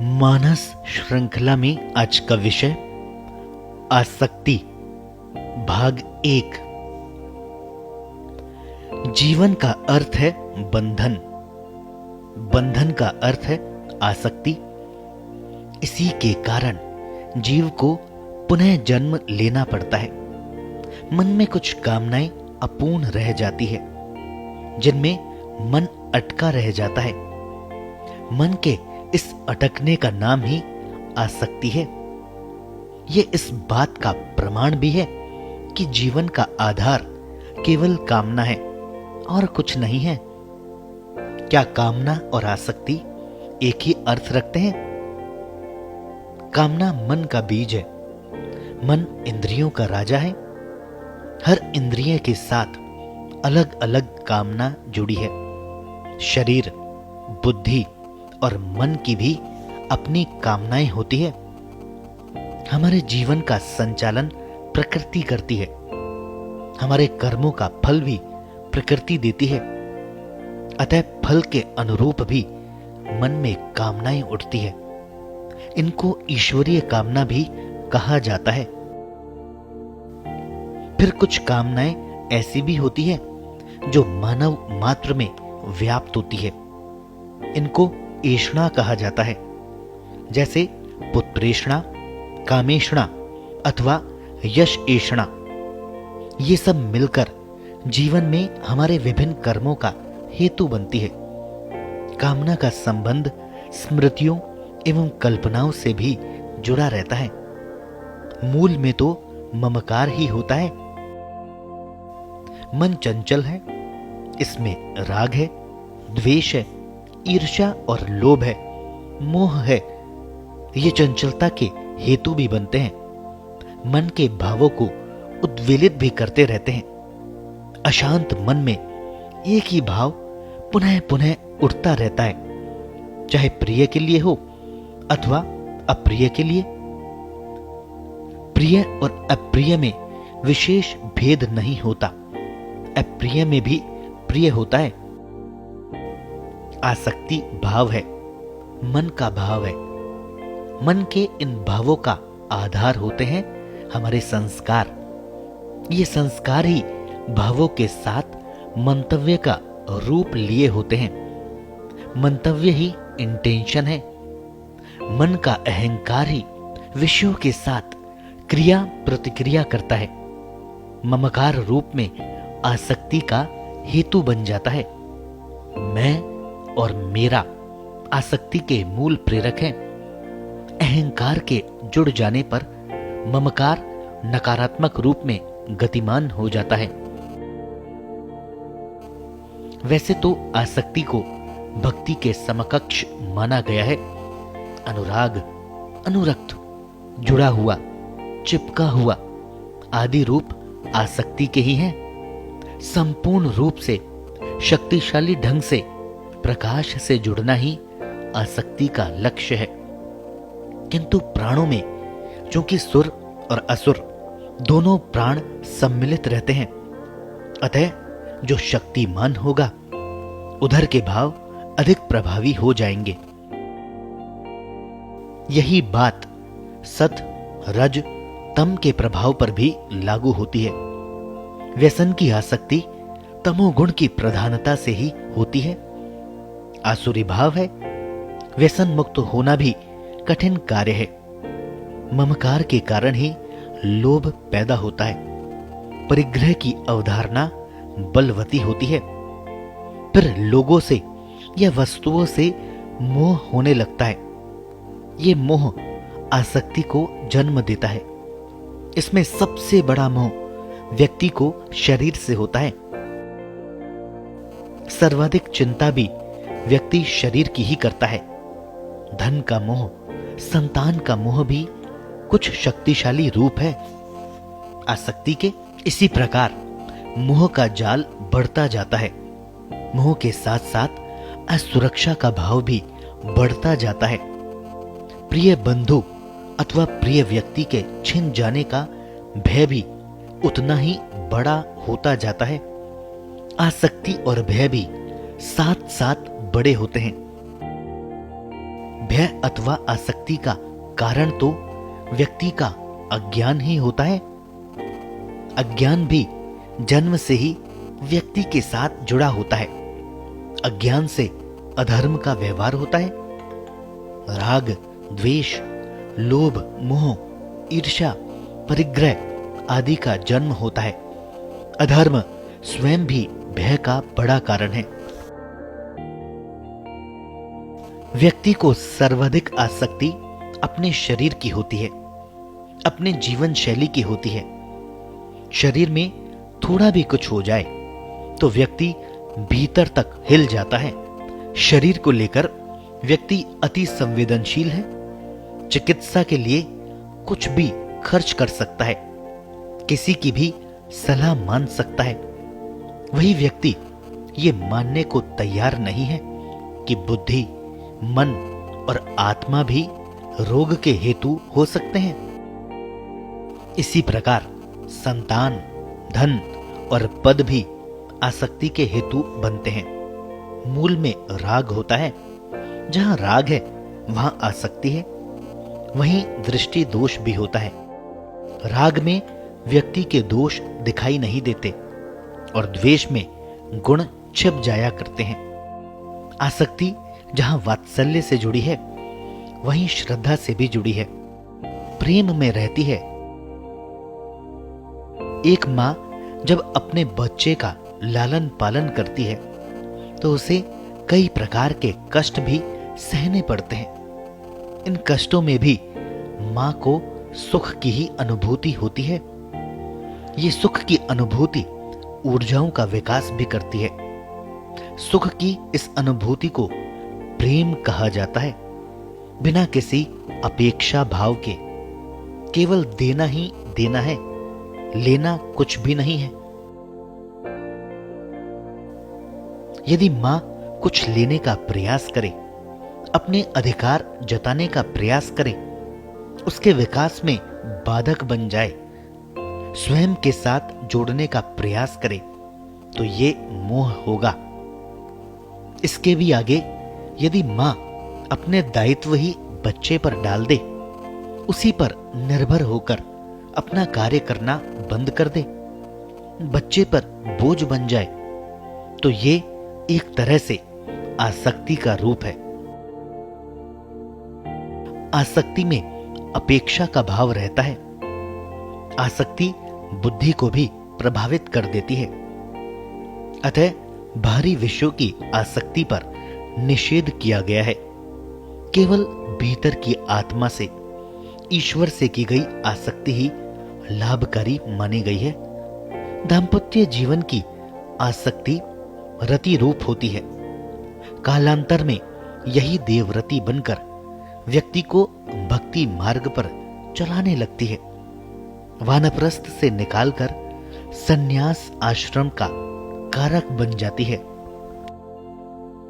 मानस श्रृंखला में आज का विषय आसक्ति भाग 1। जीवन का अर्थ है बंधन, बंधन का अर्थ है आसक्ति। इसी के कारण जीव को पुनः जन्म लेना पड़ता है। मन में कुछ कामनाएं अपूर्ण रह जाती है, जिनमें मन अटका रह जाता है। मन के इस अटकने का नाम ही आसक्ति है। यह इस बात का प्रमाण भी है कि जीवन का आधार केवल कामना है और कुछ नहीं है। क्या कामना और आसक्ति एक ही अर्थ रखते हैं? कामना मन का बीज है। मन इंद्रियों का राजा है। हर इंद्रिय के साथ अलग अलग कामना जुड़ी है। शरीर, बुद्धि और मन की भी अपनी कामनाएं होती है। हमारे जीवन का संचालन प्रकृति करती है। हमारे कर्मों का फल भी प्रकृति देती है। अतः फल के अनुरूप भी मन में कामनाएं उठती है। इनको ईश्वरीय कामना भी कहा जाता है। फिर कुछ कामनाएं ऐसी भी होती है जो मानव मात्र में व्याप्त होती है। इनको ऐषणा कहा जाता है, जैसे पुत्रेषणा, कामेषणा अथवा यश ऐषणा। ये सब मिलकर जीवन में हमारे विभिन्न कर्मों का हेतु बनती है। कामना का संबंध स्मृतियों एवं कल्पनाओं से भी जुड़ा रहता है। मूल में तो ममकार ही होता है। मन चंचल है। इसमें राग है, द्वेष है, ईर्ष्या और लोभ है, मोह है। ये चंचलता के हेतु भी बनते हैं। मन के भावों को उद्वेलित भी करते रहते हैं। अशांत मन में एक ही भाव पुनः पुनः उठता रहता है, चाहे प्रिय के लिए हो अथवा अप्रिय के लिए। प्रिय और अप्रिय में विशेष भेद नहीं होता। अप्रिय में भी प्रिय होता है। आसक्ति भाव है, मन का भाव है। मन के इन भावों का आधार होते हैं हमारे संस्कार। ये संस्कार ही भावों के साथ मंतव्य का रूप लिए होते हैं। मंतव्य ही इंटेंशन है। मन का अहंकार ही विषयों के साथ क्रिया प्रतिक्रिया करता है। ममकार रूप में आसक्ति का हेतु बन जाता है। मैं और मेरा आसक्ति के मूल प्रेरक हैं। अहंकार के जुड़ जाने पर ममकार नकारात्मक रूप में गतिमान हो जाता है। वैसे तो आसक्ति को भक्ति के समकक्ष माना गया है। अनुराग, अनुरक्त, जुड़ा हुआ, चिपका हुआ आदि रूप आसक्ति के ही हैं। संपूर्ण रूप से शक्तिशाली ढंग से प्रकाश से जुड़ना ही आसक्ति का लक्ष्य है। किंतु प्राणों में चूंकि सुर और असुर दोनों प्राण सम्मिलित रहते हैं, अतः जो शक्तिमान होगा उधर के भाव अधिक प्रभावी हो जाएंगे। यही बात सत, रज, तम के प्रभाव पर भी लागू होती है। व्यसन की आसक्ति तमोगुण की प्रधानता से ही होती है। आसुरी भाव है। व्यसन मुक्त होना भी कठिन कार्य है। ममकार के कारण ही लोभ पैदा होता है। परिग्रह की अवधारणा बलवती होती है। फिर लोगों से या वस्तुओं से मोह होने लगता है। ये मोह आसक्ति को जन्म देता है। इसमें सबसे बड़ा मोह व्यक्ति को शरीर से होता है। सर्वाधिक चिंता भी व्यक्ति शरीर की ही करता है। धन का मोह, संतान का मोह भी कुछ शक्तिशाली रूप है आसक्ति के। इसी प्रकार मोह का जाल बढ़ता जाता है। मोह के साथ साथ असुरक्षा का भाव भी बढ़ता जाता है। प्रिय बंधु अथवा प्रिय व्यक्ति के छिन जाने का भय भी उतना ही बड़ा होता जाता है। आसक्ति और भय भी साथ साथ बड़े होते हैं। भय अथवा आसक्ति का कारण तो व्यक्ति का अज्ञान ही होता है। अज्ञान भी जन्म से ही व्यक्ति के साथ जुड़ा होता है। अज्ञान से अधर्म का व्यवहार होता है। राग, द्वेष, लोभ, मोह, ईर्ष्या, परिग्रह आदि का जन्म होता है। अधर्म स्वयं भी भय का बड़ा कारण है। व्यक्ति को सर्वाधिक आसक्ति अपने शरीर की होती है, अपने जीवन शैली की होती है। शरीर में थोड़ा भी कुछ हो जाए तो व्यक्ति भीतर तक हिल जाता है। शरीर को लेकर व्यक्ति अति संवेदनशील है। चिकित्सा के लिए कुछ भी खर्च कर सकता है, किसी की भी सलाह मान सकता है। वही व्यक्ति ये मानने को तैयार नहीं है कि बुद्धि, मन और आत्मा भी रोग के हेतु हो सकते हैं। इसी प्रकार संतान, धन और पद भी आसक्ति के हेतु बनते हैं। मूल में राग होता है। जहां राग है वहां आसक्ति है। वहीं दृष्टि दोष भी होता है। राग में व्यक्ति के दोष दिखाई नहीं देते और द्वेष में गुण छिप जाया करते हैं। आसक्ति जहां वात्सल्य से जुड़ी है वहीं श्रद्धा से भी जुड़ी है, प्रेम में रहती है। एक मां जब अपने बच्चे का लालन पालन करती है तो उसे कई प्रकार के कष्ट भी सहने पड़ते हैं। इन कष्टों में भी मां को सुख की ही अनुभूति होती है। ये सुख की अनुभूति ऊर्जाओं का विकास भी करती है। सुख की इस अनुभूति को प्रेम कहा जाता है। बिना किसी अपेक्षा भाव के केवल देना ही देना है, लेना कुछ भी नहीं है। यदि मां कुछ लेने का प्रयास करे, अपने अधिकार जताने का प्रयास करे, उसके विकास में बाधक बन जाए, स्वयं के साथ जोड़ने का प्रयास करे, तो ये मोह होगा। इसके भी आगे यदि मां अपने दायित्व ही बच्चे पर डाल दे, उसी पर निर्भर होकर अपना कार्य करना बंद कर दे, बच्चे पर बोझ बन जाए, तो ये एक तरह से आसक्ति का रूप है। आसक्ति में अपेक्षा का भाव रहता है। आसक्ति बुद्धि को भी प्रभावित कर देती है। अतः बाहरी विषयों की आसक्ति पर निषेध किया गया है। केवल भीतर की आत्मा से, ईश्वर से की गई आसक्ति ही लाभकारी मानी गई है। दाम्पत्य जीवन की आसक्ति रति रूप होती है। कालांतर में यही देवरति बनकर व्यक्ति को भक्ति मार्ग पर चलाने लगती है। वानप्रस्थ से निकालकर सन्यास आश्रम का कारक बन जाती है।